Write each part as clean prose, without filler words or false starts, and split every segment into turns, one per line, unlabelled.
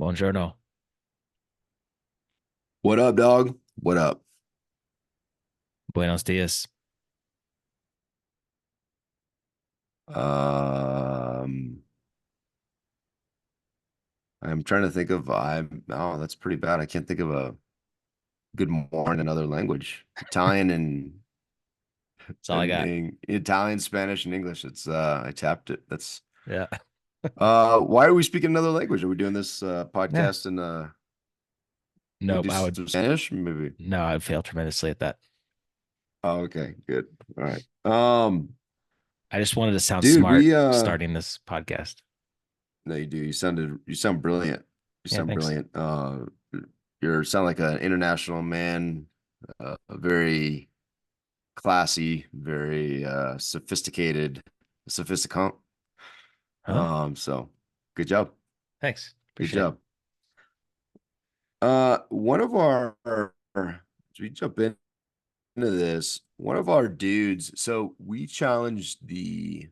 Buongiorno.
What up, dog? What up?
Buenos dias.
Um, I'm trying to think of oh, that's pretty bad. I can't think of a good morning in another language. Italian
That's all I got.
and Italian, Spanish, and English. It's I tapped it. That's
Yeah.
why are we speaking another language? Are we doing this
Yeah.
podcast and we
Nope.
do some Spanish? Maybe.
No, I would fail tremendously at that.
Oh, okay, good. All right.
I just wanted to sound
Dude,
smart
we
starting this podcast.
no, you do. You sound brilliant. You
Yeah,
sound
thanks.
brilliant. You sound like an international man, very classy, very sophisticated, sophisticant.
Huh?
So good job.
Thanks.
Good
Appreciate it.
job. One of our as we jump into this, one of our dudes, so we challenged the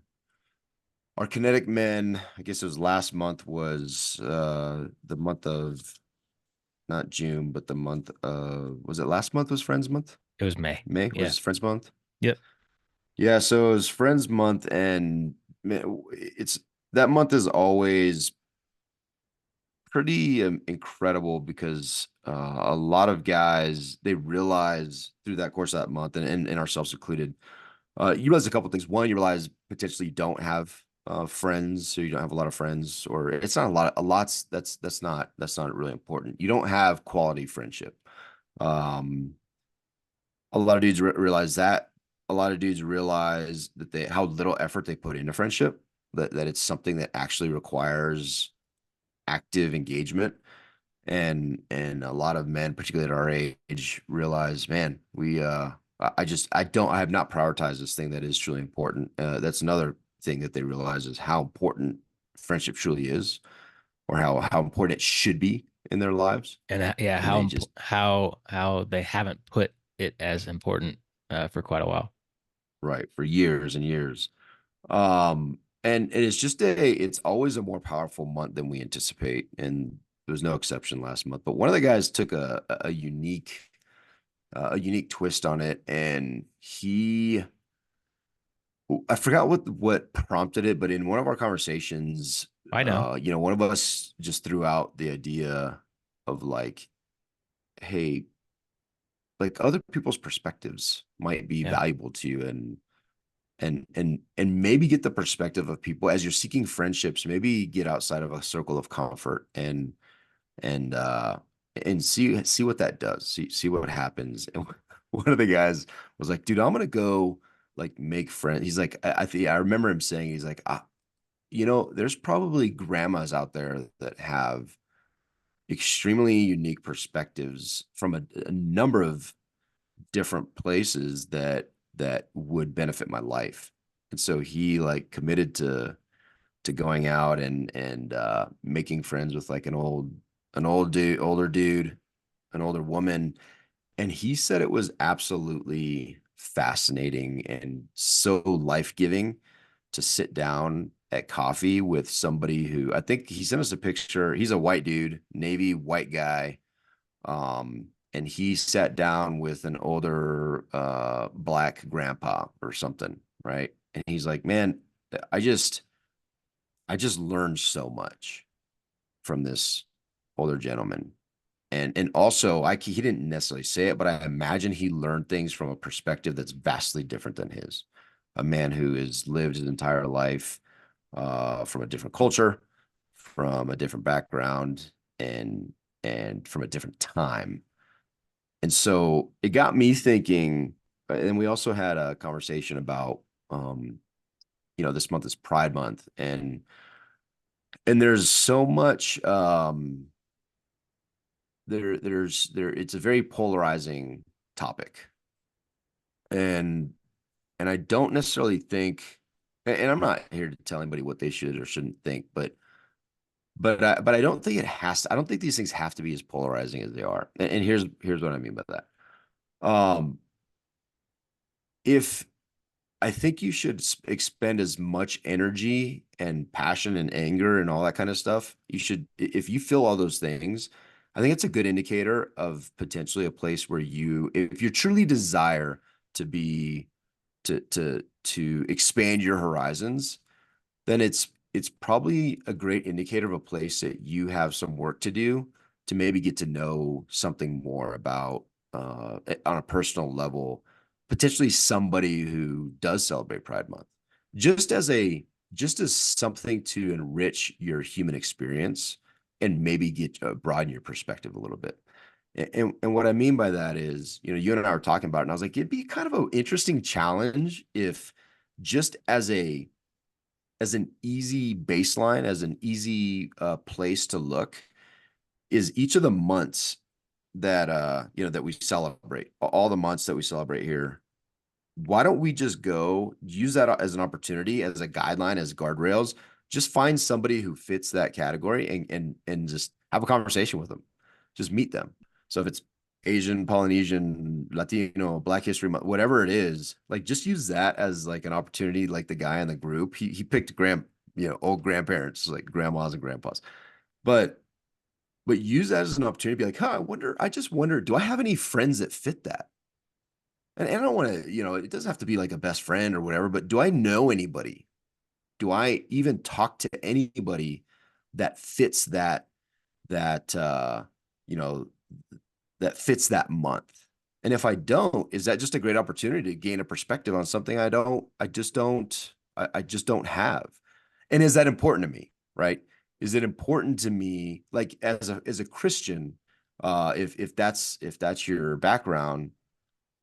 our kinetic men, I guess it was last month was the month of not June, but the month of was it last month was Friends Month?
It was May.
May
Yeah.
was Friends Month?
Yep.
Yeah, so it was Friends Month, and man, it's that month is always pretty incredible because a lot of guys they realize through that course of that month, and ourselves included, you realize a couple things. One, you realize potentially you don't have friends, so you don't have a lot of friends, or it's not a lot. A lot's that's not really important. You don't have quality friendship. Um, a lot of dudes realize that. A lot of dudes realize that they how little effort they put into friendship. That it's something that actually requires active engagement. And a lot of men, particularly at our age, realize, man, I have not prioritized this thing that is truly important. That's another thing that they realize is how important friendship truly is, or how important it should be in their lives.
And yeah,
And they just
how they haven't put it as important for quite a while.
right for years and years. And it's always a more powerful month than we anticipate, and there was no exception last month. But one of the guys took a unique twist on it, and I forgot what prompted it, but in one of our conversations,
I know.
one of us just threw out the idea of like, hey, like other people's perspectives might be
Yeah.
valuable to you, and maybe get the perspective of people as you're seeking friendships, maybe get outside of a circle of comfort and uh and see what that does, see what happens. And one of the guys was like, dude, I'm gonna go like make friends. He's like, I think I remember him saying, he's like, there's probably grandmas out there that have extremely unique perspectives from a number of different places that would benefit my life. And so he like committed to going out and making friends with like older dude, an older woman. And he said it was absolutely fascinating and so life-giving to sit down at coffee with somebody who I think he sent us a picture. He's a white dude, Navy white guy. And he sat down with an older black grandpa or something, right? And he's like, man, I just I just learned so much from this older gentleman. And also he didn't necessarily say it, but I imagine he learned things from a perspective that's vastly different than his. A man who has lived his entire life from a different culture, from a different background, and from a different time. And so it got me thinking, and we also had a conversation about this month is Pride Month, and there's so much there it's a very polarizing topic. And I don't necessarily think, and I'm not here to tell anybody what they should or shouldn't think, but I don't think I don't think these things have to be as polarizing as they are. And here's what I mean by that. Um if I think you should expend as much energy and passion and anger and all that kind of stuff. You should, if you feel all those things, I think it's a good indicator of potentially a place where you, if you truly desire to be, to expand your horizons, then it's probably a great indicator of a place that you have some work to do to maybe get to know something more about on a personal level, potentially somebody who does celebrate Pride Month, just as a just as something to enrich your human experience and maybe get broaden your perspective a little bit. And what I mean by that is, you and I were talking about it, and I was like, it'd be kind of an interesting challenge if just as an easy baseline, as an easy place to look, is each of the months that that we celebrate, all the months that we celebrate here. Why don't we just go use that as an opportunity, as a guideline, as guardrails? Just find somebody who fits that category and just have a conversation with them. Just meet them. So if it's Asian, Polynesian, Latino, Black History Month, whatever it is, like just use that as like an opportunity. Like the guy in the group, he picked old grandparents, like grandmas and grandpas. But use that as an opportunity to be like, huh, I just wonder, do I have any friends that fit that? And I don't want to, it doesn't have to be like a best friend or whatever, but do I know anybody? Do I even talk to anybody that fits that you know that fits that month? And if I don't, is that just a great opportunity to gain a perspective on something I just don't have? And is that important to me, right? Is it important to me, like as a Christian, if that's your background,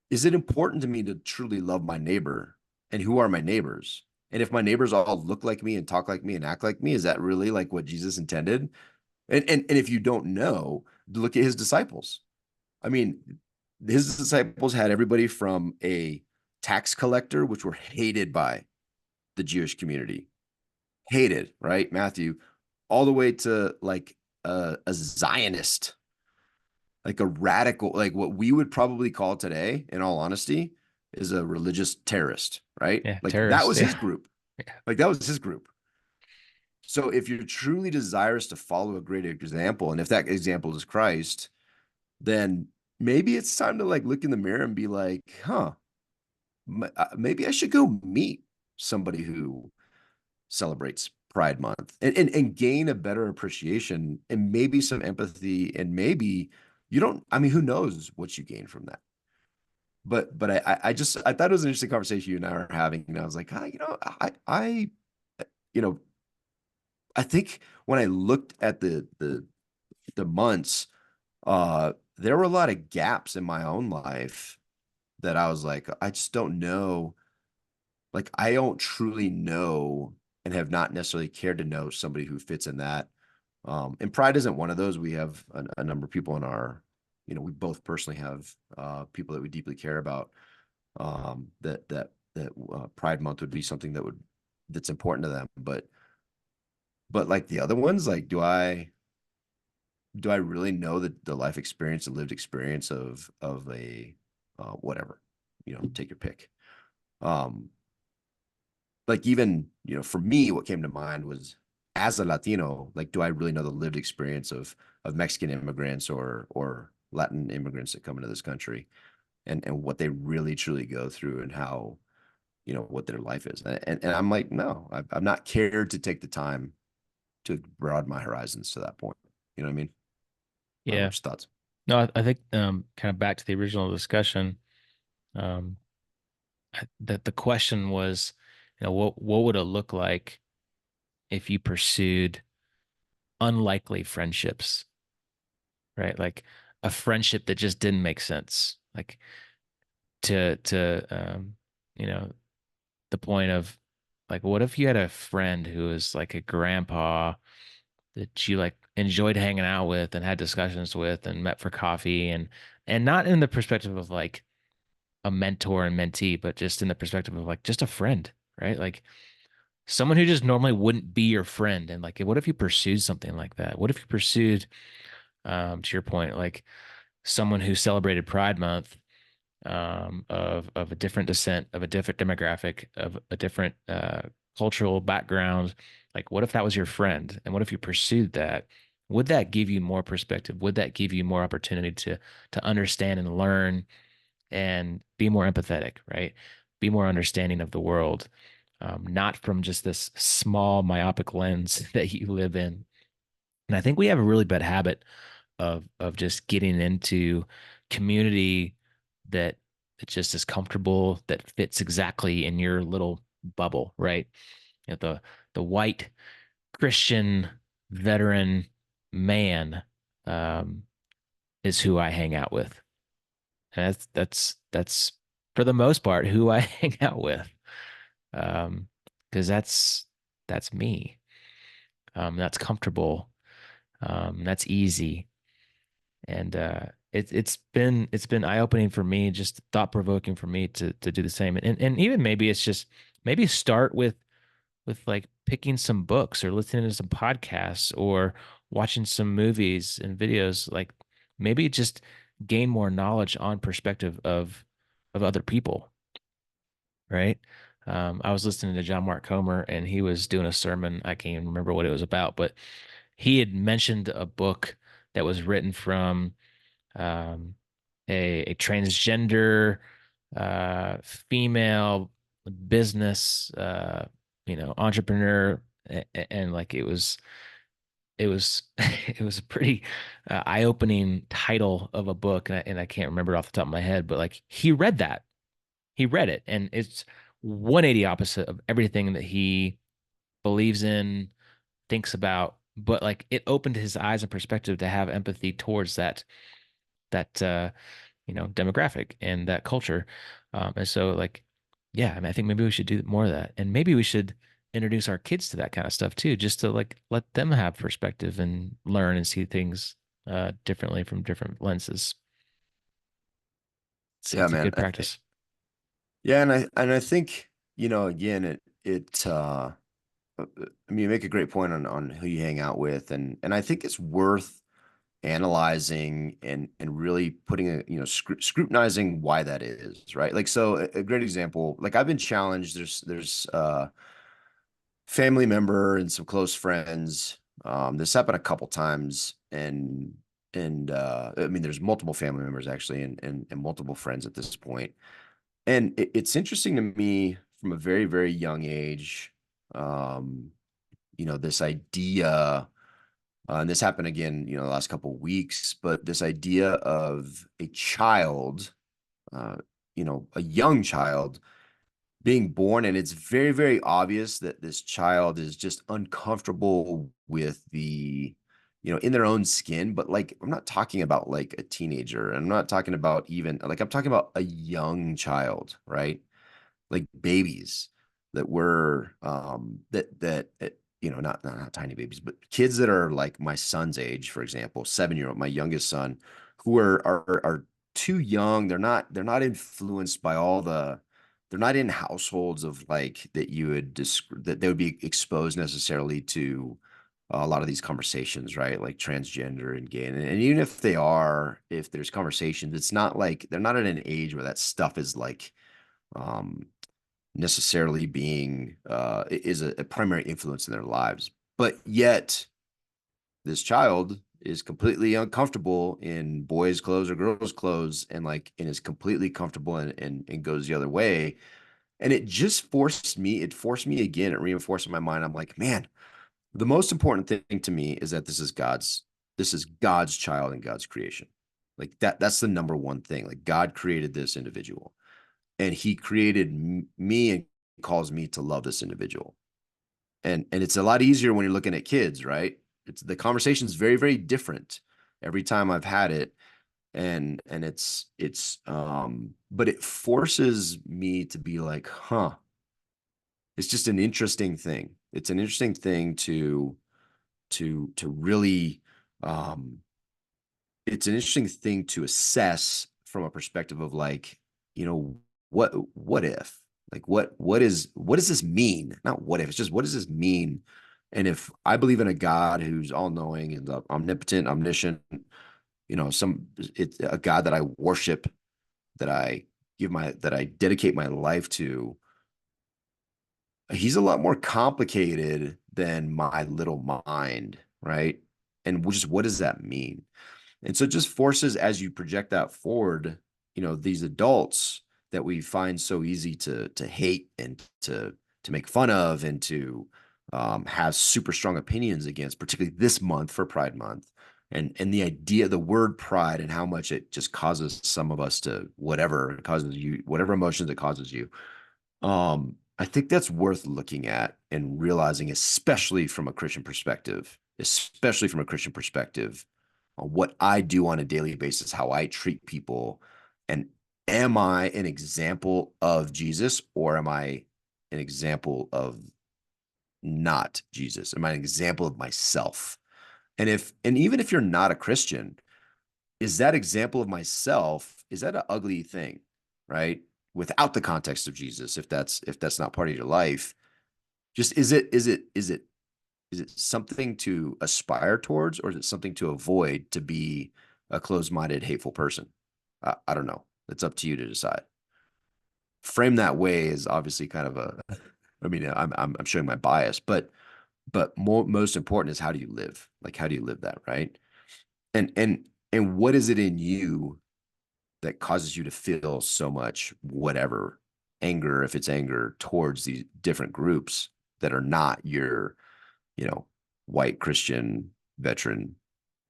is it important to me to truly love my neighbor? And who are my neighbors? And if my neighbors all look like me and talk like me and act like me, is that really like what Jesus intended? And if you don't know, look at his disciples. I mean, his disciples had everybody from a tax collector, which were hated by the Jewish community, hated, right? Matthew, all the way to like a Zionist, like a radical, like what we would probably call today, in all honesty, is a religious terrorist, right?
Yeah,
Like that
terrorist.
was his
Yeah.
group. Like that was his group. So if you're truly desirous to follow a great example, and if that example is Christ, then maybe it's time to like look in the mirror and be like, huh, maybe I should go meet somebody who celebrates Pride Month and gain a better appreciation and maybe some empathy. And maybe you don't, I mean, who knows what you gain from that? But I thought it was an interesting conversation you and I were having. And I was like, you know, I think when I looked at the months, there were a lot of gaps in my own life that I was like, I just don't know. Like, I don't truly know and have not necessarily cared to know somebody who fits in that. And Pride isn't one of those. We have a number of people in our, we both personally have people that we deeply care about. That Pride Month would be something that's important to them. But like the other ones, like do I really know the life experience, the lived experience of a whatever, take your pick. Um, like even, for me, what came to mind was as a Latino, like do I really know the lived experience of Mexican immigrants or Latin immigrants that come into this country and what they really truly go through and how, what their life is. And I'm like, no, I've not cared to take the time to broaden my horizons to that point. You know what I mean? I don't know
Yeah.
what your thoughts.
No, I think kind of back to the original discussion, um, that the question was, what would it look like if you pursued unlikely friendships, right? Like a friendship that just didn't make sense. Like to you know, the point of like, what if you had a friend who was like a grandpa that you like enjoyed hanging out with and had discussions with and met for coffee and not in the perspective of like a mentor and mentee, but just in the perspective of like just a friend, right? Like someone who just normally wouldn't be your friend. And like, what if you pursued something like that? What if you pursued, to your point, like someone who celebrated Pride Month of a different descent, of a different demographic, of a different cultural background. Like, what if that was your friend? And what if you pursued that? Would that give you more perspective? Would that give you more opportunity to understand and learn and be more empathetic, right? Be more understanding of the world, not from just this small myopic lens that you live in. And I think we have a really bad habit of just getting into community that that just is comfortable, that fits exactly in your little bubble, right? You know, the white Christian veteran man um, is who I hang out with. And that's for the most part who I hang out with. Um, because that's me. That's comfortable. That's easy. And it's been eye-opening for me, just thought-provoking for me to do the same. And even maybe it's just maybe start with like picking some books or listening to some podcasts or watching some movies and videos. Like maybe just gain more knowledge on perspective of other people, right? I was listening to John Mark Comer and he was doing a sermon. I can't even remember what it was about, but he had mentioned a book that was written from um, a transgender female business entrepreneur, and like it was it was a pretty eye-opening title of a book, and I can't remember it off the top of my head, but like he read it and it's 180 opposite of everything that he believes in, thinks about, but like it opened his eyes and perspective to have empathy towards that demographic and that culture. And so like, yeah, I mean, I think maybe we should do more of that. And maybe we should introduce our kids to that kind of stuff too, just to like let them have perspective and learn and see things differently from different lenses.
Yeah,
It's a
man.
good practice.
Yeah, and I think, again, I mean, you make a great point on who you hang out with, and I think it's worth analyzing and really putting scrutinizing why that is, right? Like, so a great example, like I've been challenged. There's family member and some close friends. This happened a couple times, and I mean, there's multiple family members actually, and multiple friends at this point. And it's interesting to me from a very, very young age, um, this idea, and this happened again, the last couple of weeks, but this idea of a child, uh, a young child being born, and it's very, very obvious that this child is just uncomfortable with in their own skin. But like, I'm not talking about like a teenager. I'm not talking about even like, I'm talking about a young child, right? Like babies that were not tiny babies, but kids that are like my son's age, for example, 7-year-old, my youngest son, who are too young. They're not influenced by all they're not in households of like that you would that they would be exposed necessarily to a lot of these conversations, right? Like transgender and gay. And even if they are, if there's conversations, it's not like they're not at an age where that stuff is like um necessarily being is a primary influence in their lives. But yet this child is completely uncomfortable in boys' clothes or girls' clothes, and is completely comfortable and goes the other way. And it forced me again, it reinforced in my mind. I'm like, man, the most important thing to me is that this is God's child and God's creation. Like that's the number one thing. Like God created this individual, and he created me and calls me to love this individual. And it's a lot easier when you're looking at kids, right? It's the conversation's very, very different every time I've had it. And it's but it forces me to be like, huh, it's just an interesting thing. It's an interesting thing to really um it's an interesting thing to assess from a perspective of like, what if? Like what does this mean? Not what if, it's just what does this mean? And if I believe in a God who's all knowing and omnipotent, omniscient, some it's a God that I worship, that I that I dedicate my life to, he's a lot more complicated than my little mind, right? And just what does that mean? And so it just forces, as you project that forward, these adults that we find so easy to hate and to make fun of and to have super strong opinions against, particularly this month for Pride Month. And the idea, the word pride and how much it just causes some of us to whatever it causes you, whatever emotions it causes you. I think that's worth looking at and realizing, especially from a Christian perspective, on what I do on a daily basis, how I treat people, and am I an example of Jesus or am I an example of not Jesus? Am I an example of myself? And even if you're not a Christian, is that example of myself, is that an ugly thing, right? Without the context of Jesus, if that's not part of your life, just is it something to aspire towards, or is it something to avoid, to be a closed-minded, hateful person? I don't know. It's up to you to decide. Frame that way is obviously kind of a, I mean, I'm showing my bias, but most important is how do you live? Like, how do you live that, right? And what is it in you that causes you to feel so much whatever anger, if it's anger towards these different groups that are not your, you know, white Christian veteran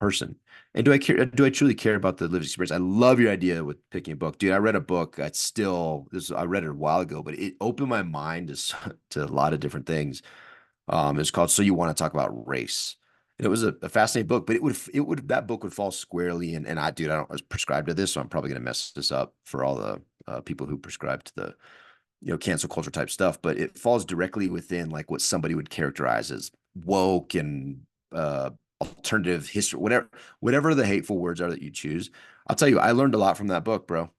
person? And do I care? Do I truly care about the lived experience? I love your idea with picking a book, dude. I read a book. I read it a while ago, but it opened my mind to a lot of different things. It's called "So You Want to Talk About Race." And it was a fascinating book, but that book would fall squarely. And I don't prescribe to this, so I'm probably going to mess this up for all the people who prescribe to the cancel culture type stuff. But it falls directly within like what somebody would characterize as woke and uh, alternative history, whatever the hateful words are that you choose. I'll tell you, I learned a lot from that book, bro.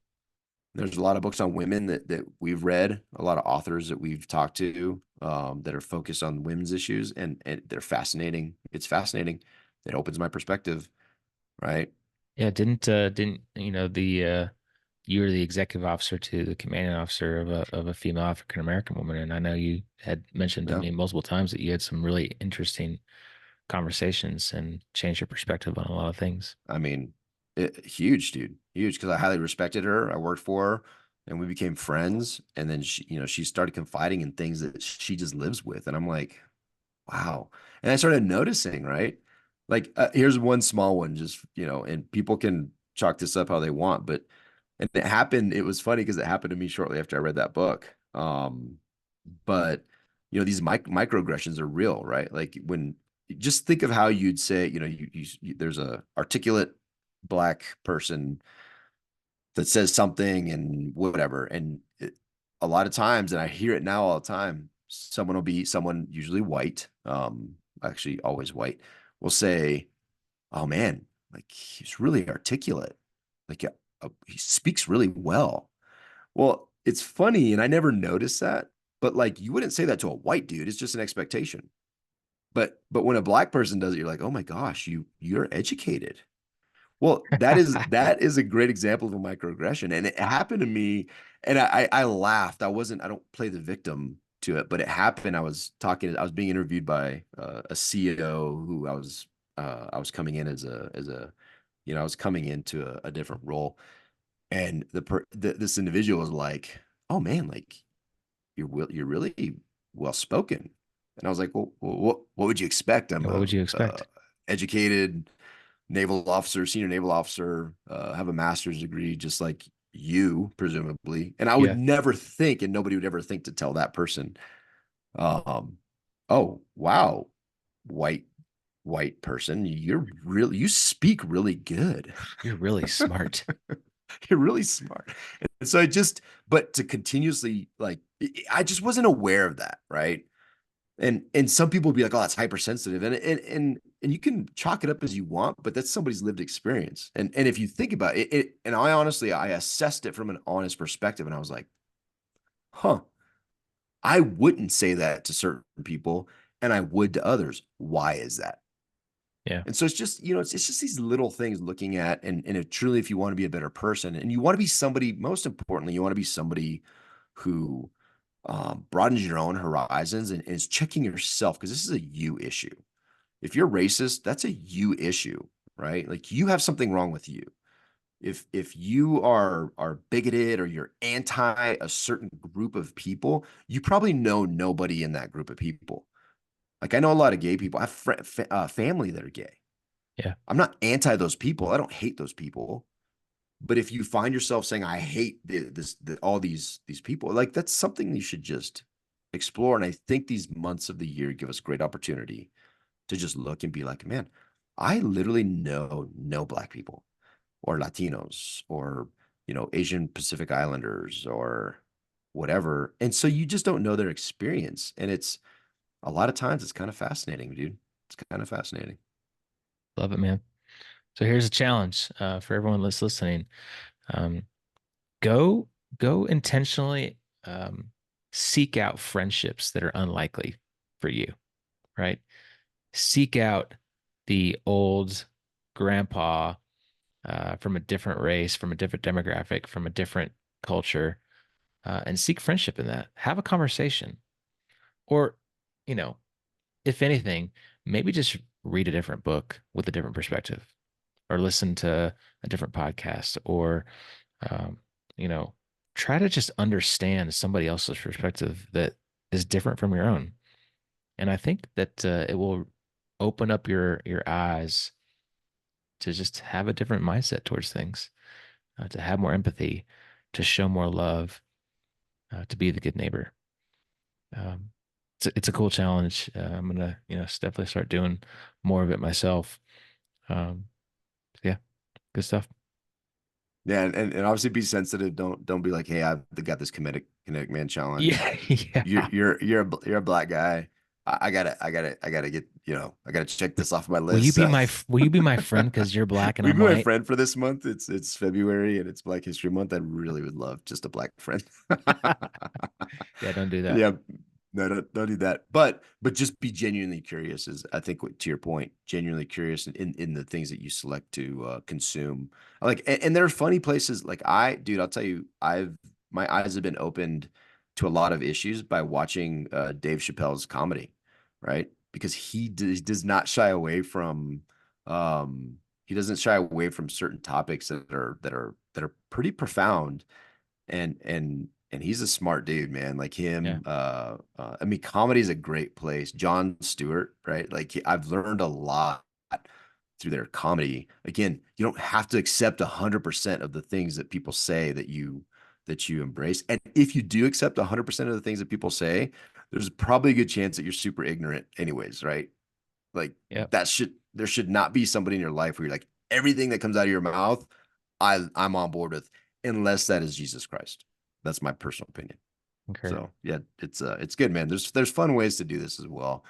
There's a lot of books on women that we've read, a lot of authors that we've talked to that are focused on women's issues, and they're fascinating. It's fascinating. It opens my perspective, right?
Yeah, didn't the you were the executive officer to the commanding officer of a female African American woman, and I know you had mentioned to
Yeah.
me multiple times that you had some really interesting conversations and changed your perspective on a lot of things.
I mean, huge, dude, huge. Because I highly respected her. I worked for her, and we became friends. And then she started confiding in things that she just lives with, and I'm like, wow. And I started noticing, right? Like, here's one small one, just, and people can chalk this up how they want, but, and it happened, it was funny because it happened to me shortly after I read that book. But, these microaggressions are real, right? Like, just think of how you'd say, there's a articulate black person that says something and whatever. And a lot of times, and I hear it now all the time, someone usually white, actually always white, will say, "Oh man, like he's really articulate. Like he speaks really well." Well, it's funny, and I never noticed that, but like you wouldn't say that to a white dude. It's just an expectation. But when a black person does it, you're like, "Oh my gosh, you're educated." Well, that is a great example of a microaggression, and it happened to me, and I laughed. I don't play the victim to it, but it happened. I was being interviewed by a CEO who I was coming in I was coming into a different role, and this individual was like, "Oh man, like you're really well spoken," and I was like, "Well, what would you expect? I'm
Yeah, what
a
would you expect?
educated naval officer, senior naval officer, have a master's degree, just like you, presumably." And I would
Yeah,
never think, and nobody would ever think to tell that person, um, "Oh, wow, white white person, you speak really good.
you're really smart.
You're really smart." And so but to continuously like, I just wasn't aware of that, right? And some people will be like, "Oh, that's hypersensitive," and you can chalk it up as you want, but that's somebody's lived experience. And if you think about it, and I assessed it from an honest perspective, and I was like, "Huh, I wouldn't say that to certain people, and I would to others. Why is that?"
Yeah.
And so it's just, it's just these little things looking at, and if truly, if you want to be a better person and you want to be somebody, most importantly, you want to be somebody who broadens your own horizons and is checking yourself, because this is a you issue. If you're racist, that's a you issue, right? Like you have something wrong with you. If you are bigoted or you're anti a certain group of people, you probably know nobody in that group of people. Like I know a lot of gay people. I have family that are gay.
Yeah.
I'm not anti those people. I don't hate those people. But if you find yourself saying I hate all these people, like that's something you should just explore. And I think these months of the year give us great opportunity to just look and be like, man, I literally know no black people or Latinos or Asian Pacific Islanders or whatever. And so you just don't know their experience. And it's a lot of times it's kind of fascinating, dude. It's kind of fascinating.
Love it, man. So here's a challenge for everyone that's listening. Um, go go intentionally seek out friendships that are unlikely for you, right? Seek out the old grandpa from a different race, from a different demographic, from a different culture, and seek friendship in that. Have a conversation. Or, you know, if anything, maybe just read a different book with a different perspective, or listen to a different podcast, or, um, you know, try to just understand somebody else's perspective that is different from your own. And I think that it will open up your eyes to just have a different mindset towards things, to have more empathy, to show more love, to be the good neighbor. Um, it's a cool challenge. I'm gonna, definitely start doing more of it myself. Um, yeah, good stuff.
Yeah, and obviously be sensitive. Don't be like, hey, I've got this kinetic man challenge.
Yeah,
You're
yeah.
you're you're a, you're a black guy. I gotta get, I gotta check this off my
Will you
list.
be
So
my will you be my friend because you're black and
will you
I'm
be my
white?
friend for this month? It's February and it's Black History Month. I really would love just a black friend.
Yeah, don't do that.
Yeah, no, don't do that. But just be genuinely curious. Is I think to your point, genuinely curious in the things that you select to consume. Like, and there are funny places. Like dude, I'll tell you, my eyes have been opened to a lot of issues by watching Dave Chappelle's comedy, right? Because he does not shy away from he doesn't shy away from certain topics that are pretty profound, and he's a smart dude, man. Like
Yeah,
him, I mean, comedy is a great place. Jon Stewart, right? Like I've learned a lot through their comedy. Again, you don't have to accept 100% of the things that people say that you embrace. And if you do accept 100% of the things that people say, there's probably a good chance that you're super ignorant anyways, right? Like
yeah,
there should not be somebody in your life where you're like, everything that comes out of your mouth, I'm on board with, unless that is Jesus Christ. That's my personal opinion.
okay,
So yeah, it's good, man. There's fun ways to do this as well.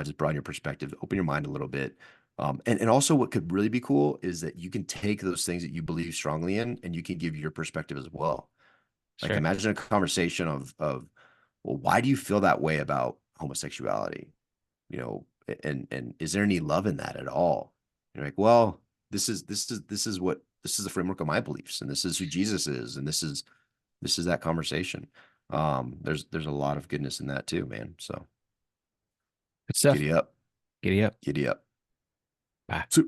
Just broaden your perspective, open your mind a little bit. And also what could really be cool is that you can take those things that you believe strongly in and you can give your perspective as well. Like
sure,
imagine a conversation of well, why do you feel that way about homosexuality? And is there any love in that at all? You're like, well, this is the framework of my beliefs, and this is who Jesus is, and this is that conversation. There's a lot of goodness in that too, man. So
good stuff.
giddy up,
Giddy up.
giddy up.
Bye.
So